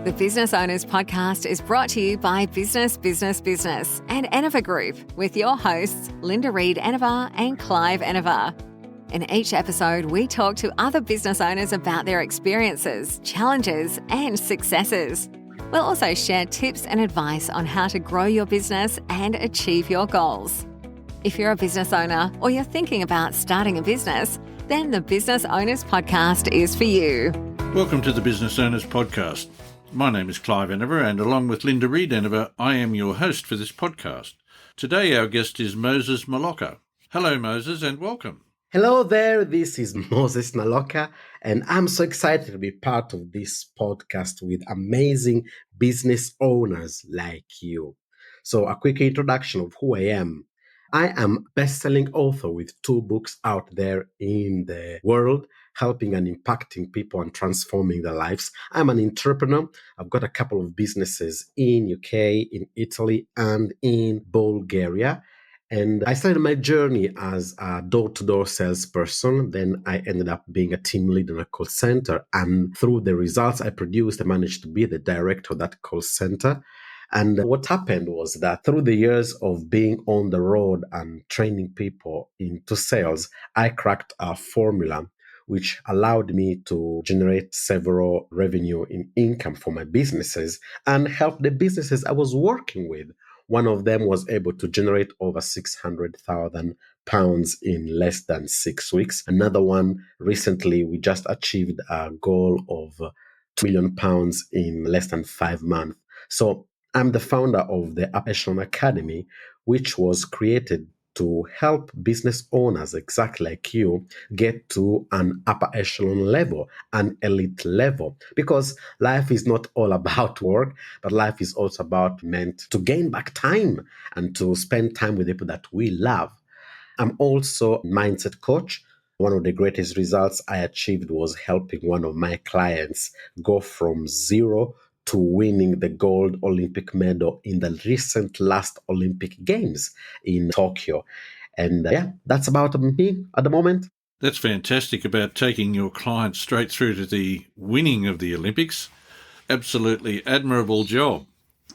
The Business Owners Podcast is brought to you by Business and Enover Group with your hosts, Linda Reid Enover and Clive Enover. In each episode, we talk to other business owners about their experiences, challenges, and successes. We'll also share tips and advice on how to grow your business and achieve your goals. If you're a business owner or you're thinking about starting a business, then the Business Owners Podcast is for you. Welcome to the Business Owners Podcast. My name is Clive Enover, and along with Linda Reid Enover, I am your host for this podcast. Today our guest is Moses Naloka. Hello Moses, and welcome. Hello there, this is Moses Naloka, and I'm so excited to be part of this podcast with amazing business owners like you. So a quick introduction of who I am. I am a bestselling author with 2 books out there in the world, helping and impacting people and transforming their lives. I'm an entrepreneur. I've got a couple of businesses in UK, in Italy, and in Bulgaria. And I started my journey as a door-to-door salesperson. Then I ended up being a team lead in a call center. And through the results I produced, I managed to be the director of that call center. And what happened was that through the years of being on the road and training people into sales, I cracked a formula which allowed me to generate several revenue in income for my businesses and help the businesses I was working with. One of them was able to generate over £600,000 in less than 6 weeks. Another one, recently, we just achieved a goal of £2 million in less than 5 months. So I'm the founder of the Upper Echelon Academy, which was created to help business owners exactly like you get to an upper echelon level, an elite level. Because life is not all about work, but life is also about meant to gain back time and to spend time with people that we love. I'm also a mindset coach. One of the greatest results I achieved was helping one of my clients go from zero to winning the gold Olympic medal in the recent last Olympic Games in Tokyo. And that's about me at the moment. That's fantastic about taking your clients straight through to the winning of the Olympics. Absolutely admirable job.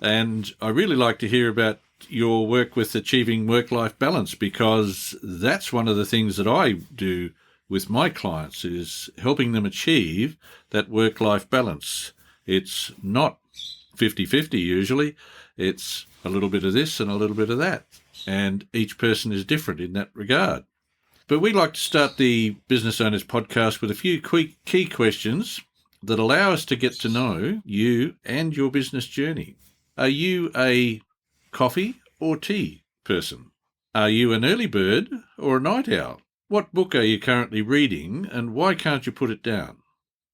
And I really like to hear about your work with achieving work-life balance, because that's one of the things that I do with my clients, is helping them achieve that work-life balance. It's not 50-50 usually. It's a little bit of this and a little bit of that. And each person is different in that regard. But we like to start the Business Owners Podcast with a few quick key questions that allow us to get to know you and your business journey. Are you a coffee or tea person? Are you an early bird or a night owl? What book are you currently reading, and why can't you put it down?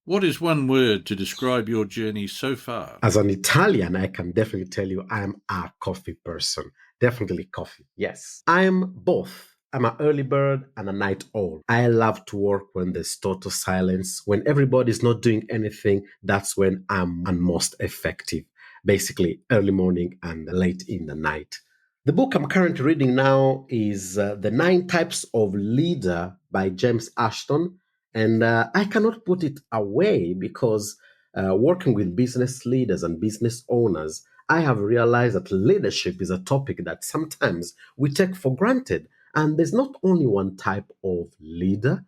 What is one word to describe your journey so far? As an Italian, I can definitely tell you I'm a coffee person. Definitely coffee, yes. I'm both. I'm an early bird and a night owl. I love to work when there's total silence. When everybody's not doing anything, that's when I'm most effective. Basically, early morning and late in the night. The book I'm currently reading now is The 9 Types of Leader by James Ashton. And I cannot put it away because working with business leaders and business owners, I have realized that leadership is a topic that sometimes we take for granted. And there's not only one type of leader.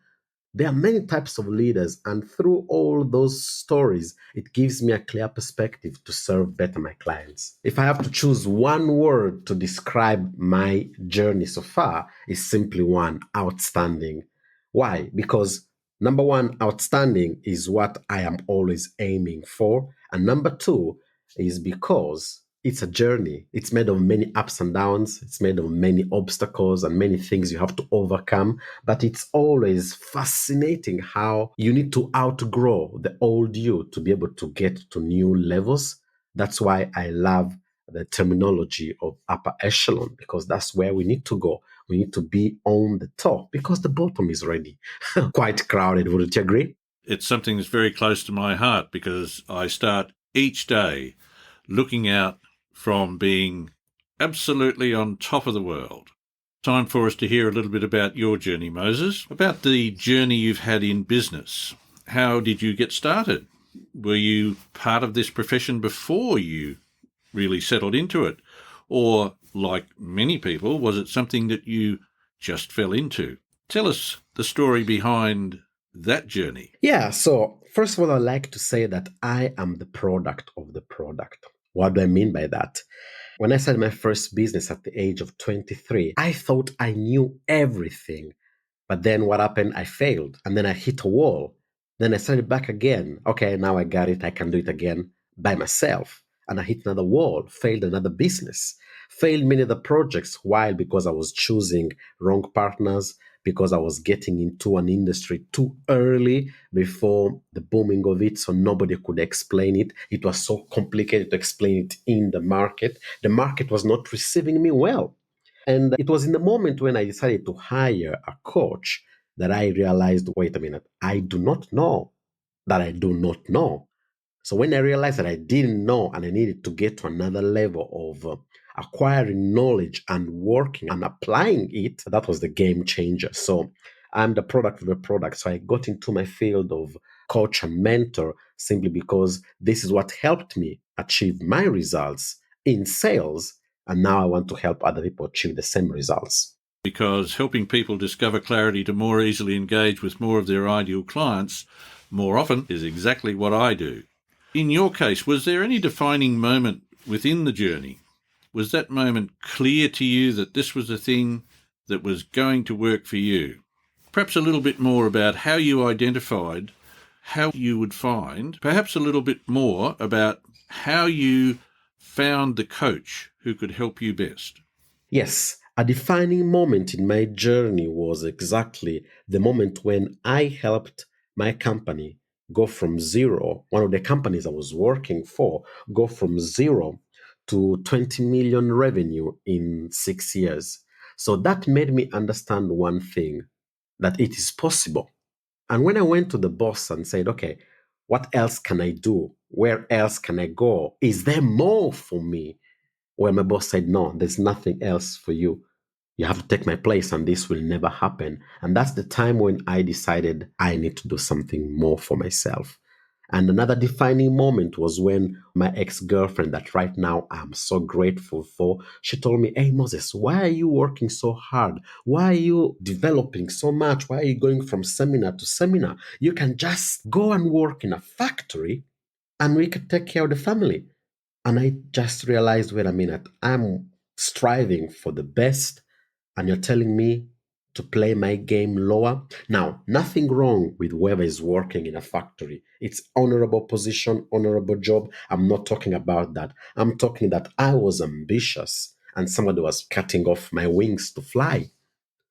There are many types of leaders. And through all those stories, it gives me a clear perspective to serve better my clients. If I have to choose one word to describe my journey so far, it's simply one: outstanding. Why? Because number 1, outstanding is what I am always aiming for. And number 2 is because it's a journey. It's made of many ups and downs. It's made of many obstacles and many things you have to overcome. But it's always fascinating how you need to outgrow the old you to be able to get to new levels. That's why I love the terminology of upper echelon, because that's where we need to go. We need to be on the top because the bottom is already quite crowded. Wouldn't you agree? It's something that's very close to my heart, because I start each day looking out from being absolutely on top of the world. Time for us to hear a little bit about your journey, Moses, about the journey you've had in business. How did you get started? Were you part of this profession before you really settled into it? Or, like many people, was it something that you just fell into? Tell us the story behind that journey. Yeah, so first of all, I'd like to say that I am the product of the product. What do I mean by that? When I started my first business at the age of 23, I thought I knew everything. But then what happened? I failed and then I hit a wall. Then I started back again. Okay, now I got it. I can do it again by myself. And I hit another wall, failed another business, failed many other projects. Why? Because I was choosing wrong partners, because I was getting into an industry too early before the booming of it. So nobody could explain it. It was so complicated to explain it in the market. The market was not receiving me well. And it was in the moment when I decided to hire a coach that I realized, wait a minute, I do not know that I do not know. So when I realized that I didn't know and I needed to get to another level of acquiring knowledge and working and applying it, that was the game changer. So I'm the product of the product. So I got into my field of coach and mentor simply because this is what helped me achieve my results in sales. And now I want to help other people achieve the same results. Because helping people discover clarity to more easily engage with more of their ideal clients more often is exactly what I do. In your case, was there any defining moment within the journey? Was that moment clear to you that this was a thing that was going to work for you? Perhaps a little bit more about how you identified how you would find, perhaps a little bit more about how you found the coach who could help you best. Yes, a defining moment in my journey was exactly the moment when I helped my company go from zero, one of the companies I was working for, go from zero to 20 million revenue in 6 years. So that made me understand one thing, that it is possible. And when I went to the boss and said, okay, what else can I do? Where else can I go? Is there more for me? Well, my boss said, no, there's nothing else for you. You have to take my place and this will never happen. And that's the time when I decided I need to do something more for myself. And another defining moment was when my ex-girlfriend, that right now I'm so grateful for, she told me, hey, Moses, why are you working so hard? Why are you developing so much? Why are you going from seminar to seminar? You can just go and work in a factory and we could take care of the family. And I just realized, wait a minute, I'm striving for the best, and you're telling me to play my game lower. Now, nothing wrong with whoever is working in a factory. It's honorable position, honorable job. I'm not talking about that. I'm talking that I was ambitious and somebody was cutting off my wings to fly.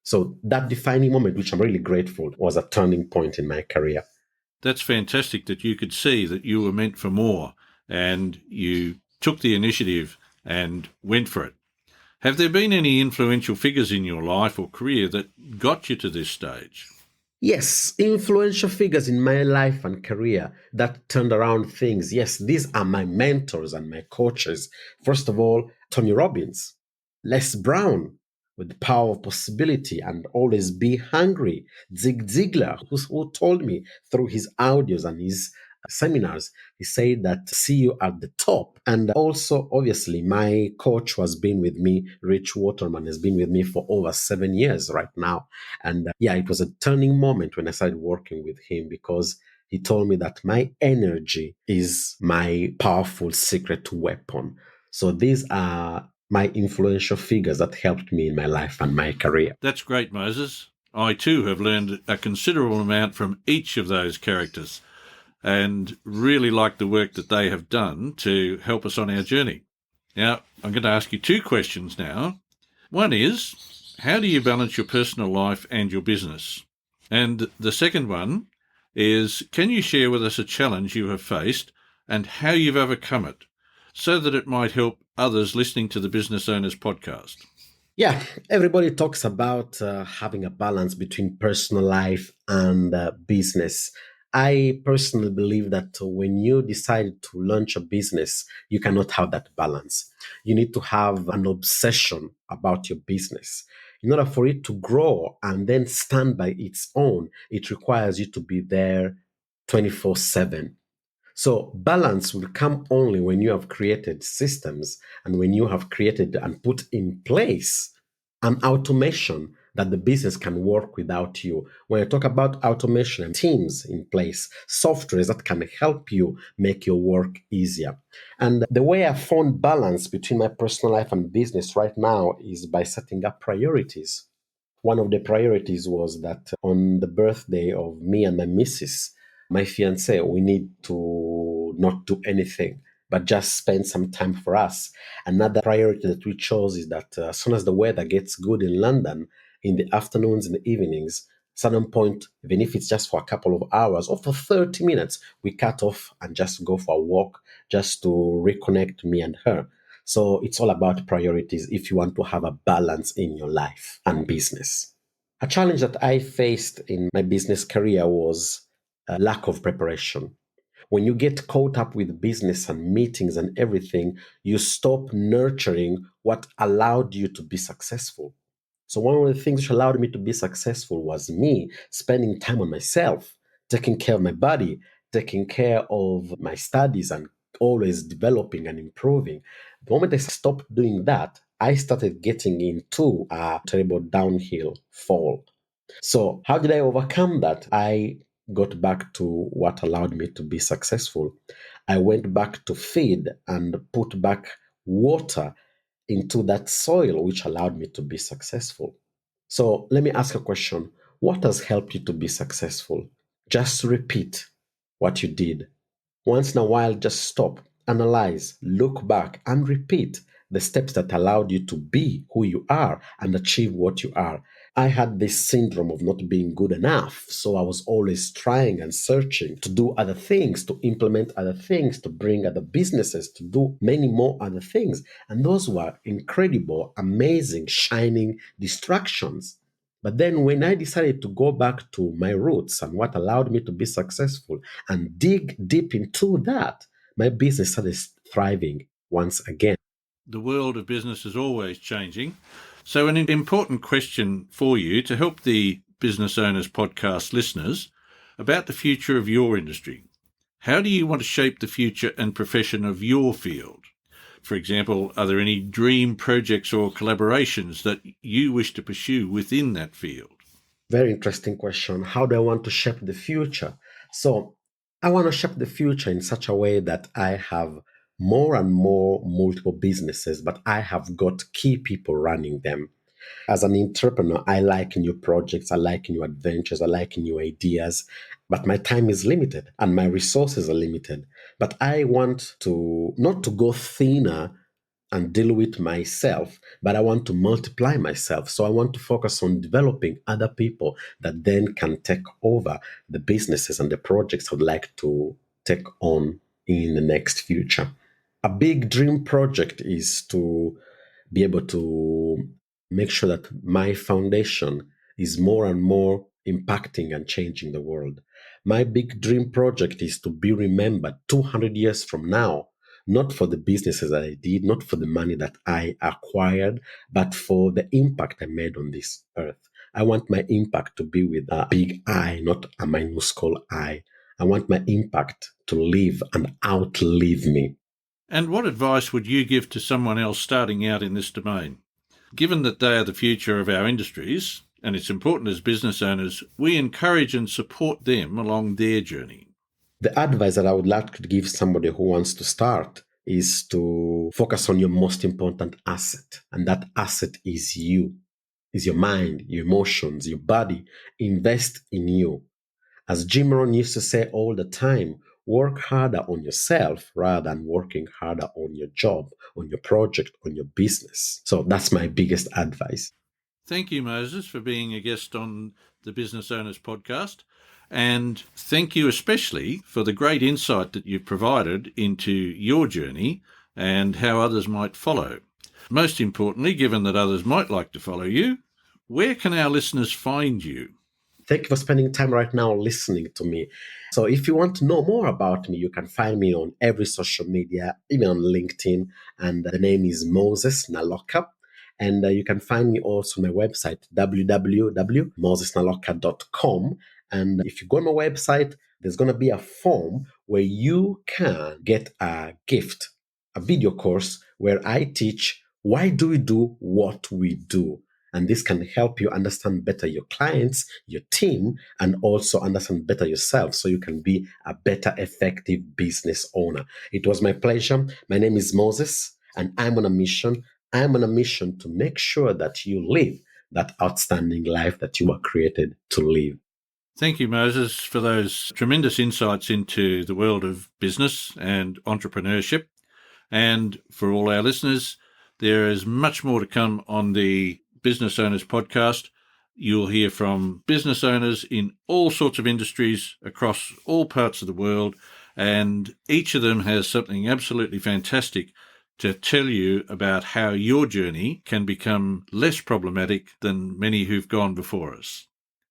So that defining moment, which I'm really grateful, was a turning point in my career. That's fantastic that you could see that you were meant for more and you took the initiative and went for it. Have there been any influential figures in your life or career that got you to this stage? Yes, influential figures in my life and career that turned around things. Yes, these are my mentors and my coaches. First of all, Tony Robbins, Les Brown with the power of possibility and always be hungry. Zig Ziglar, who told me through his audios and his seminars, he said that see you at the top. And also, obviously, my coach who has been with me, Rich Waterman, has been with me for over 7 years right now. And yeah, it was a turning moment when I started working with him because he told me that my energy is my powerful secret weapon. So these are my influential figures that helped me in my life and my career. That's great, Moses. I too have learned a considerable amount from each of those characters and really like the work that they have done to help us on our journey. Now, I'm going to ask you two questions now. One is, how do you balance your personal life and your business? And the second one is, can you share with us a challenge you have faced and how you've overcome it so that it might help others listening to the Business Owners podcast? Yeah, everybody talks about having a balance between personal life and business. I personally believe that when you decide to launch a business, you cannot have that balance. You need to have an obsession about your business. In order for it to grow and then stand by its own, it requires you to be there 24/7. So balance will come only when you have created systems and when you have created and put in place an automation that the business can work without you. When I talk about automation and teams in place, softwares that can help you make your work easier. And the way I found balance between my personal life and business right now is by setting up priorities. One of the priorities was that on the birthday of me and my missus, my fiance, we need to not do anything, but just spend some time for us. Another priority that we chose is that as soon as the weather gets good in London, in the afternoons and the evenings, certain point, even if it's just for a couple of hours or for 30 minutes, we cut off and just go for a walk just to reconnect me and her. So it's all about priorities if you want to have a balance in your life and business. A challenge that I faced in my business career was a lack of preparation. When you get caught up with business and meetings and everything, you stop nurturing what allowed you to be successful. So, one of the things which allowed me to be successful was me spending time on myself, taking care of my body, taking care of my studies, and always developing and improving. The moment I stopped doing that, I started getting into a terrible downhill fall. So, how did I overcome that? I got back to what allowed me to be successful. I went back to feed and put back water into that soil, which allowed me to be successful. So, let me ask a question. What has helped you to be successful? Just repeat what you did. Once in a while, just stop, analyze, look back, and repeat the steps that allowed you to be who you are and achieve what you are. I had this syndrome of not being good enough. So I was always trying and searching to do other things, to implement other things, to bring other businesses, to do many more other things. And those were incredible, amazing, shining distractions. But then when I decided to go back to my roots and what allowed me to be successful and dig deep into that, my business started thriving once again. The world of business is always changing. So an important question for you to help the Business Owners Podcast listeners about the future of your industry. How do you want to shape the future and profession of your field? For example, are there any dream projects or collaborations that you wish to pursue within that field? Very interesting question. How do I want to shape the future? So, I want to shape the future in such a way that I have more and more multiple businesses, but I have got key people running them. As an entrepreneur, I like new projects, I like new adventures, I like new ideas, but my time is limited and my resources are limited. But I want to not to go thinner and deal with myself, but I want to multiply myself. So I want to focus on developing other people that then can take over the businesses and the projects I would like to take on in the next future. A big dream project is to be able to make sure that my foundation is more and more impacting and changing the world. My big dream project is to be remembered 200 years from now, not for the businesses that I did, not for the money that I acquired, but for the impact I made on this earth. I want my impact to be with a big I, not a minuscule I. I want my impact to live and outlive me. And what advice would you give to someone else starting out in this domain? Given that they are the future of our industries, and it's important as business owners, we encourage and support them along their journey. The advice that I would like to give somebody who wants to start is to focus on your most important asset. And that asset is you, is your mind, your emotions, your body. Invest in you. As Jim Rohn used to say all the time, work harder on yourself rather than working harder on your job, on your project, on your business. So that's my biggest advice. Thank you, Moses, for being a guest on the Business Owners Podcast. And thank you especially for the great insight that you've provided into your journey and how others might follow. Most importantly, given that others might like to follow you, where can our listeners find you? Thank you for spending time right now listening to me. So if you want to know more about me, you can find me on every social media, even on LinkedIn, and the name is Moses Naloka. And you can find me also on my website, www.mosesnalocca.com. And if you go on my website, there's going to be a form where you can get a gift, a video course where I teach why do we do what we do. And this can help you understand better your clients, your team, and also understand better yourself so you can be a better, effective business owner. It was my pleasure. My name is Moses, and I'm on a mission. I'm on a mission to make sure that you live that outstanding life that you were created to live. Thank you, Moses, for those tremendous insights into the world of business and entrepreneurship. And for all our listeners, there is much more to come on the Business Owners podcast. You'll hear from business owners in all sorts of industries across all parts of the world, and each of them has something absolutely fantastic to tell you about how your journey can become less problematic than many who've gone before us.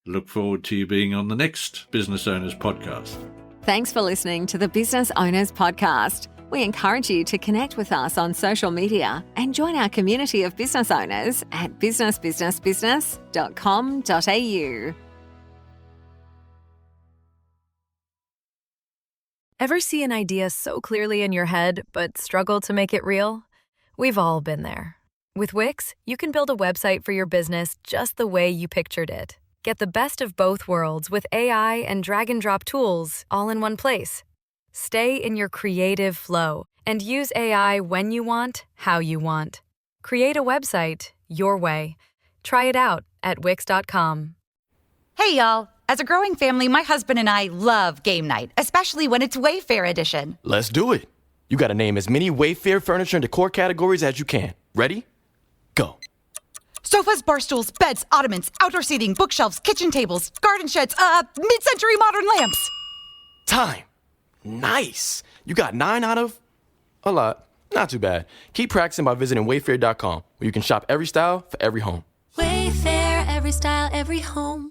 Look forward to you being on the next Business Owners podcast. Thanks for listening to the Business Owners Podcast. We encourage you to connect with us on social media and join our community of business owners at businessbusinessbusiness.com.au. Ever see an idea so clearly in your head, but struggle to make it real? We've all been there. With Wix, you can build a website for your business just the way you pictured it. Get the best of both worlds with AI and drag-and-drop tools all in one place. Stay in your creative flow and use AI when you want, how you want. Create a website your way. Try it out at Wix.com. Hey, y'all. As a growing family, my husband and I love game night, especially when it's Wayfair edition. Let's do it. You got to name as many Wayfair furniture and decor categories as you can. Ready? Go. Sofas, bar stools, beds, ottomans, outdoor seating, bookshelves, kitchen tables, garden sheds, mid-century modern lamps. Time. Nice. You got 9 out of a lot. Not too bad. Keep practicing by visiting Wayfair.com, where you can shop every style for every home. Wayfair, every style, every home.